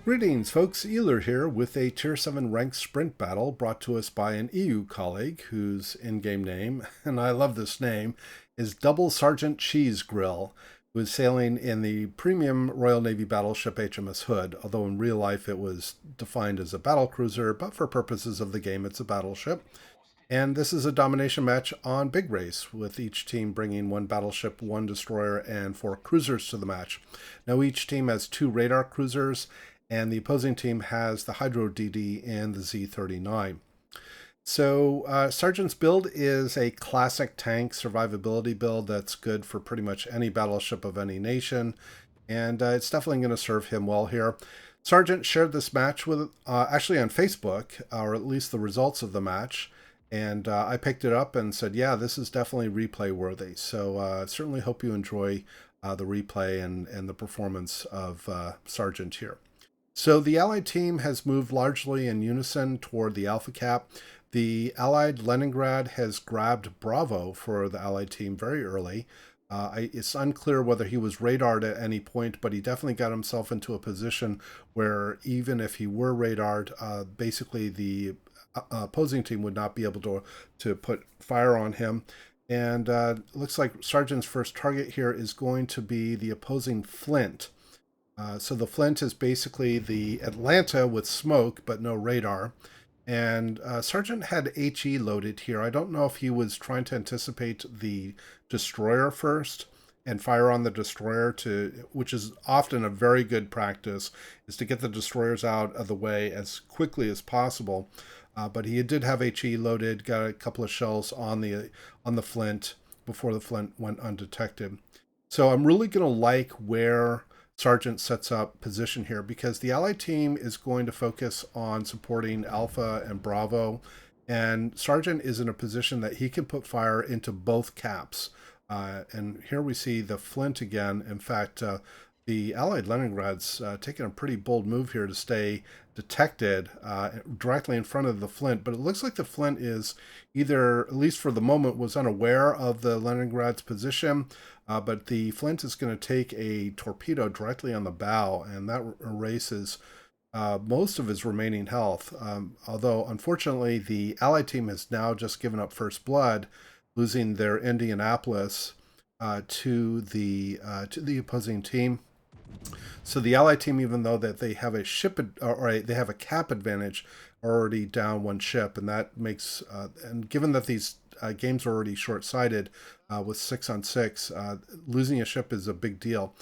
Greetings, folks. Eeler here with a Tier 7 ranked sprint battle brought to us by an EU colleague whose in-game name, and I love this name, is DoubleSergeantCheeseGrill, who is sailing in the premium Royal Navy battleship HMS Hood, although in real life it was defined as a battlecruiser, but for purposes of the game it's a battleship. And this is a domination match on Big Race, with each team bringing one battleship, one destroyer, and 4 cruisers to the match. Now each team has 2 radar cruisers, and the opposing team has the Hydro DD and the Z39. So Sergeant's build is a classic tank survivability build that's good for pretty much any battleship of any nation, and it's definitely going to serve him well here. Sergeant shared this match with actually on Facebook, or at least the results of the match, and I picked it up and said, yeah, this is definitely replay worthy. So certainly hope you enjoy the replay and the performance of Sergeant here. So the Allied team has moved largely in unison toward the Alpha Cap. The Allied Leningrad has grabbed Bravo for the Allied team very early. It's unclear whether he was radared at any point, but he definitely got himself into a position where even if he were radared, basically the opposing team would not be able to put fire on him. And looks like Sergeant's first target here is going to be the opposing Flint. So the Flint is basically the Atlanta with smoke, but no radar. And Sergeant had HE loaded here. I don't know if he was trying to anticipate the destroyer first and fire on the destroyer, which is often a very good practice, is to get the destroyers out of the way as quickly as possible. But he did have HE loaded, got a couple of shells on the Flint before the Flint went undetected. So I'm really going to like where Sergeant sets up position here, because the Allied team is going to focus on supporting Alpha and Bravo, and Sergeant is in a position that he can put fire into both caps. And here we see the Flint again. In fact, the Allied Leningrad's taking a pretty bold move here to stay detected directly in front of the Flint, but it looks like the Flint is either, at least for the moment, was unaware of the Leningrad's position, but the Flint is going to take a torpedo directly on the bow, and that erases most of his remaining health. Although, unfortunately, the Allied team has now just given up first blood, losing their Indianapolis to the opposing team. So the Allied team, even though that they have a ship or they have a cap advantage, are already down one ship, and that makes and given that these games are already short-sighted with 6-on-6, losing a ship is a big deal.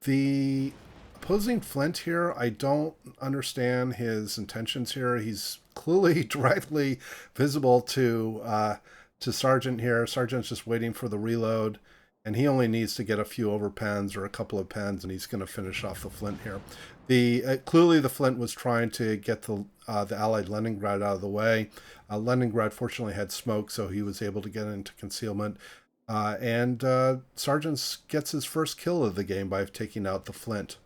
The opposing Flint here, I don't understand his intentions here. He's clearly directly visible to Sergeant here. Sergeant's just waiting for the reload, and he only needs to get a few overpens or a couple of pens, and he's going to finish off the Flint here. Clearly the Flint was trying to get the Allied Leningrad out of the way. Leningrad fortunately had smoke, so he was able to get into concealment. And Sergeant gets his first kill of the game by taking out the Flint.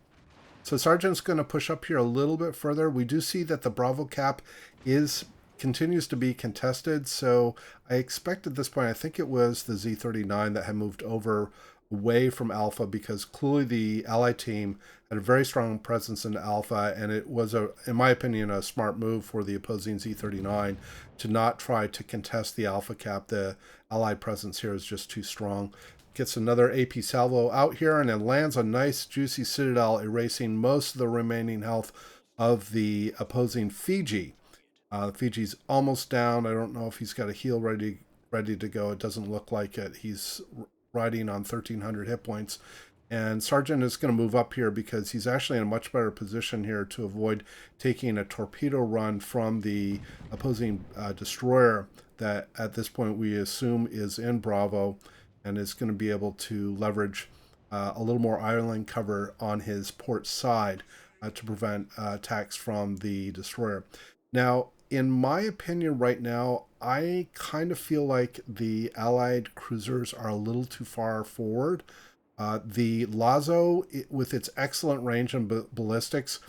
So Sergeant's going to push up here a little bit further. We do see that the Bravo cap continues to be contested, so I expect at this point, I think it was the Z39 that had moved over away from Alpha, because clearly the Allied team had a very strong presence in Alpha, and it was, in my opinion, a smart move for the opposing Z39 to not try to contest the Alpha cap. The Allied presence here is just too strong. Gets another AP salvo out here, and then lands a nice juicy citadel, erasing most of the remaining health of the opposing Fiji. Fiji's almost down. I don't know if he's got a heal ready to go. It doesn't look like it. He's riding on 1,300 hit points. And Sergeant is going to move up here because he's actually in a much better position here to avoid taking a torpedo run from the opposing destroyer that at this point we assume is in Bravo, and is going to be able to leverage a little more island cover on his port side to prevent attacks from the destroyer. Now, in my opinion right now, I kind of feel like the Allied cruisers are a little too far forward. The Lazo, with its excellent range and ballistics,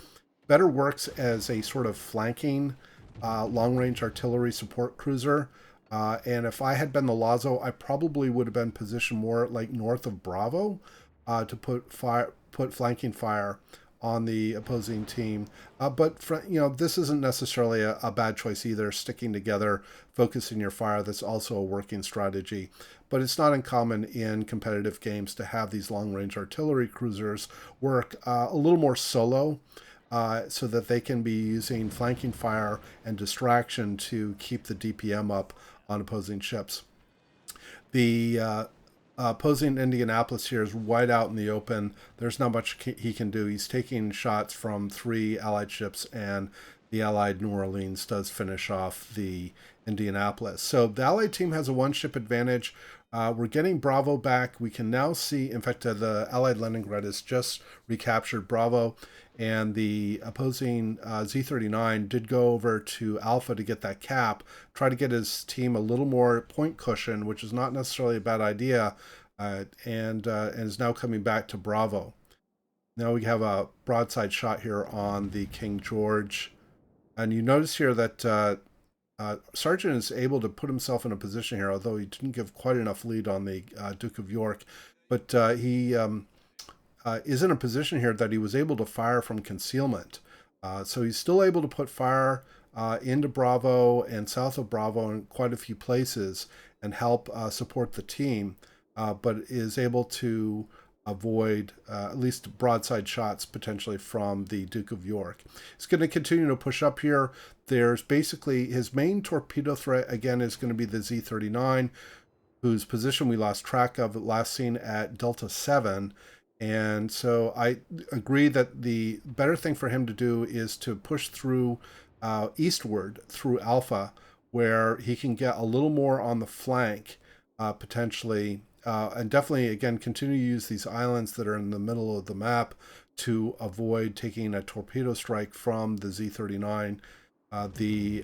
better works as a sort of flanking long-range artillery support cruiser. And if I had been the Lazo, I probably would have been positioned more like north of Bravo to put flanking fire on the opposing team. But this isn't necessarily a bad choice either. Sticking together, focusing your fire, that's also a working strategy. But it's not uncommon in competitive games to have these long-range artillery cruisers work a little more solo, so that they can be using flanking fire and distraction to keep the DPM up on opposing ships. The opposing Indianapolis here is wide out in the open. There's not much he can do. He's taking shots from 3 Allied ships, and the Allied New Orleans does finish off the Indianapolis. So the Allied team has a 1-ship advantage. We're getting Bravo back. We can now see, in fact, the Allied Leningrad has just recaptured Bravo, and the opposing Z-39 did go over to Alpha to get that cap, try to get his team a little more point cushion, which is not necessarily a bad idea, and is now coming back to Bravo. Now we have a broadside shot here on the King George, and you notice here that Sargent is able to put himself in a position here, although he didn't give quite enough lead on the Duke of York, but he is in a position here that he was able to fire from concealment. So he's still able to put fire into Bravo and south of Bravo in quite a few places and help support the team, but is able to avoid at least broadside shots potentially from the Duke of York. He's going to continue to push up here. There's basically his main torpedo threat, again, is going to be the Z-39, whose position we lost track of last seen at Delta 7. And so I agree that the better thing for him to do is to push through eastward through Alpha, where he can get a little more on the flank, potentially, and definitely, again, continue to use these islands that are in the middle of the map to avoid taking a torpedo strike from the Z-39. The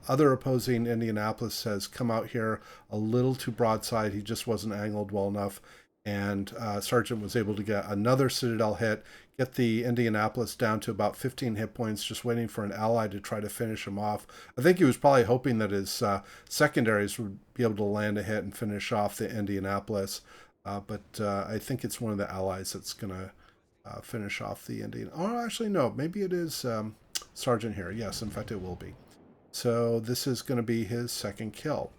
other opposing Indianapolis has come out here a little too broadside. He just wasn't angled well enough. And Sargent was able to get another Citadel hit, get the Indianapolis down to about 15 hit points, just waiting for an ally to try to finish him off. I think he was probably hoping that his secondaries would be able to land a hit and finish off the Indianapolis. But I think it's one of the allies that's going to finish off the Indian. Oh, actually, no. Maybe it is Sargent here. Yes, in fact, it will be. So this is going to be his second kill.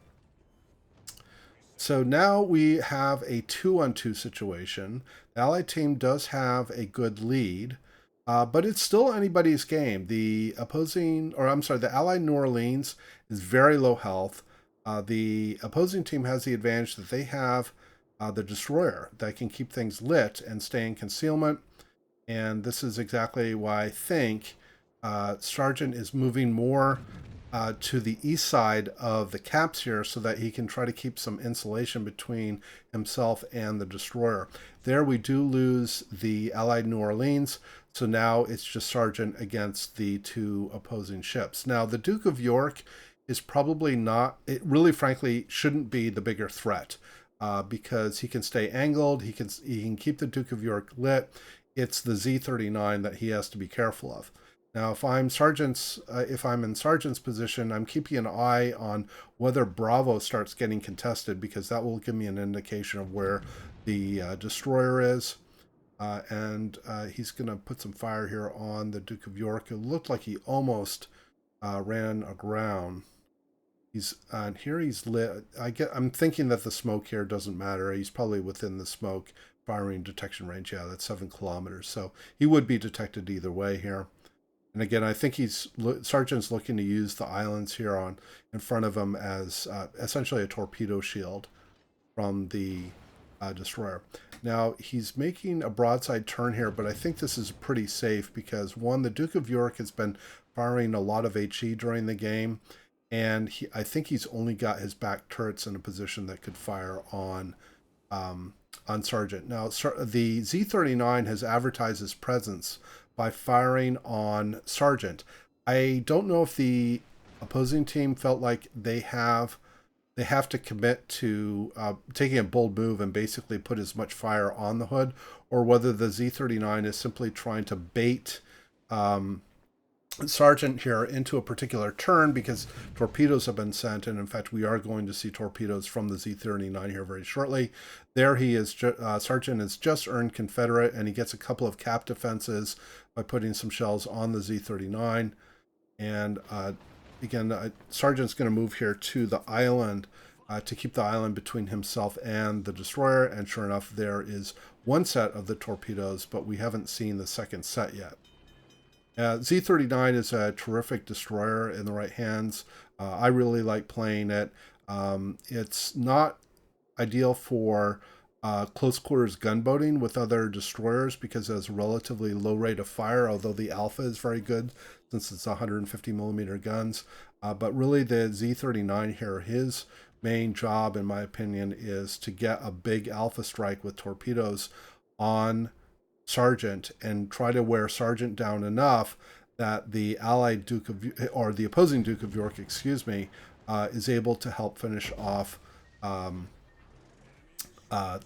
So now we have a 2-on-2 situation. The Allied team does have a good lead, but it's still anybody's game. The Allied New Orleans is very low health. The opposing team has the advantage that they have the destroyer that can keep things lit and stay in concealment. And this is exactly why I think Sargent is moving more to the east side of the caps here so that he can try to keep some insulation between himself and the destroyer. There we do lose the Allied New Orleans, so now it's just Sargent against the 2 opposing ships. Now the Duke of York is probably not, it really frankly shouldn't be the bigger threat, because he can stay angled, he can keep the Duke of York lit. It's the Z-39 that he has to be careful of. Now, if I'm in Sargent's position, I'm keeping an eye on whether Bravo starts getting contested, because that will give me an indication of where the destroyer is. And he's going to put some fire here on the Duke of York. It looked like he almost ran aground. Here he's lit. I'm thinking that the smoke here doesn't matter. He's probably within the smoke firing detection range. Yeah, that's 7 kilometers. So he would be detected either way here. And again, I think Sargent's looking to use the islands here in front of him as essentially a torpedo shield from the destroyer. Now, he's making a broadside turn here, but I think this is pretty safe because, one, the Duke of York has been firing a lot of HE during the game, and I think he's only got his back turrets in a position that could fire on Sargent. Now, the Z-39 has advertised his presence by firing on Sargent. I don't know if the opposing team felt like they have to commit to taking a bold move and basically put as much fire on the hood, or whether the Z-39 is simply trying to bait Sergeant here into a particular turn because torpedoes have been sent, and in fact we are going to see torpedoes from the Z-39 here very shortly. There he is. Sergeant has just earned Confederate, and he gets a couple of cap defenses by putting some shells on the Z-39. And again, Sergeant's going to move here to the island to keep the island between himself and the destroyer, and sure enough there is one set of the torpedoes, but we haven't seen the second set yet. Z-39 is a terrific destroyer in the right hands. I really like playing it. It's not ideal for close quarters gunboating with other destroyers because it has a relatively low rate of fire, although the alpha is very good since it's 150 millimeter guns. But really the Z-39 here, his main job, in my opinion, is to get a big alpha strike with torpedoes on Sergeant and try to wear Sergeant down enough that the allied Duke of, or the opposing Duke of York, excuse me, is able to help finish off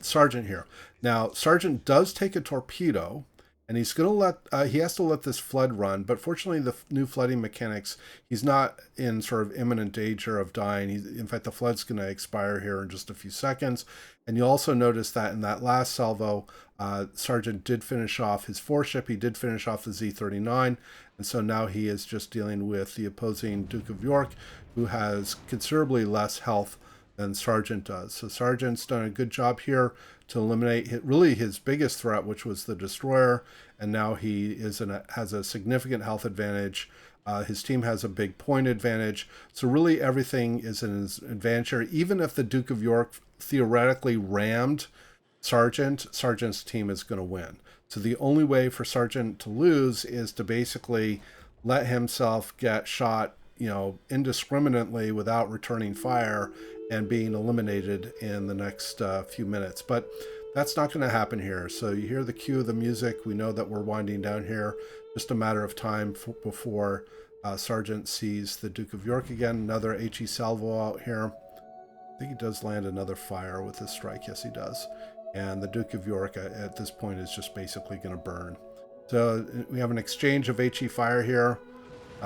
Sergeant here. Now, Sergeant does take a torpedo, and he's going to let, he has to let this flood run, but fortunately the new flooding mechanics, he's not in sort of imminent danger of dying. In fact, the flood's going to expire here in just a few seconds. And you'll also notice that in that last salvo, Sergeant did finish off his 4-ship. He did finish off the Z-39, and so now he is just dealing with the opposing Duke of York, who has considerably less health than Sergeant does. So Sergeant's done a good job here to eliminate really his biggest threat, which was the destroyer, and now he has a significant health advantage. His team has a big point advantage, so really everything is in his advantage here. Even if the Duke of York theoretically rammed Sergeant's team is going to win. So the only way for Sergeant to lose is to basically let himself get shot, indiscriminately without returning fire and being eliminated in the next few minutes. But that's not going to happen here. So you hear the cue of the music. We know that we're winding down here. Just a matter of time before Sergeant sees the Duke of York again. Another HE salvo out here. I think he does land another fire with his strike. Yes, he does. And the Duke of York at this point is just basically going to burn. So we have an exchange of HE fire here.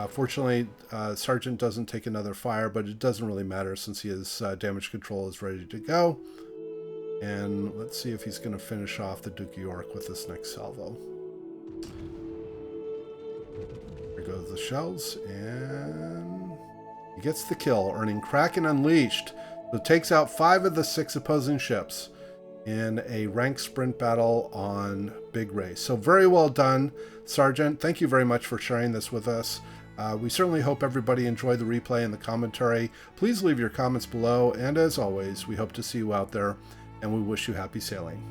Fortunately, Sergeant doesn't take another fire, but it doesn't really matter since his damage control is ready to go. And let's see if he's going to finish off the Duke of York with this next salvo. There goes the shells, and he gets the kill, earning Kraken Unleashed. So it takes out 5 of the 6 opposing ships in a ranked sprint battle on Big Race. So very well done, Sergeant. Thank you very much for sharing this with us. We certainly hope everybody enjoyed the replay and the commentary. Please leave your comments below, and as always, we hope to see you out there, and we wish you happy sailing.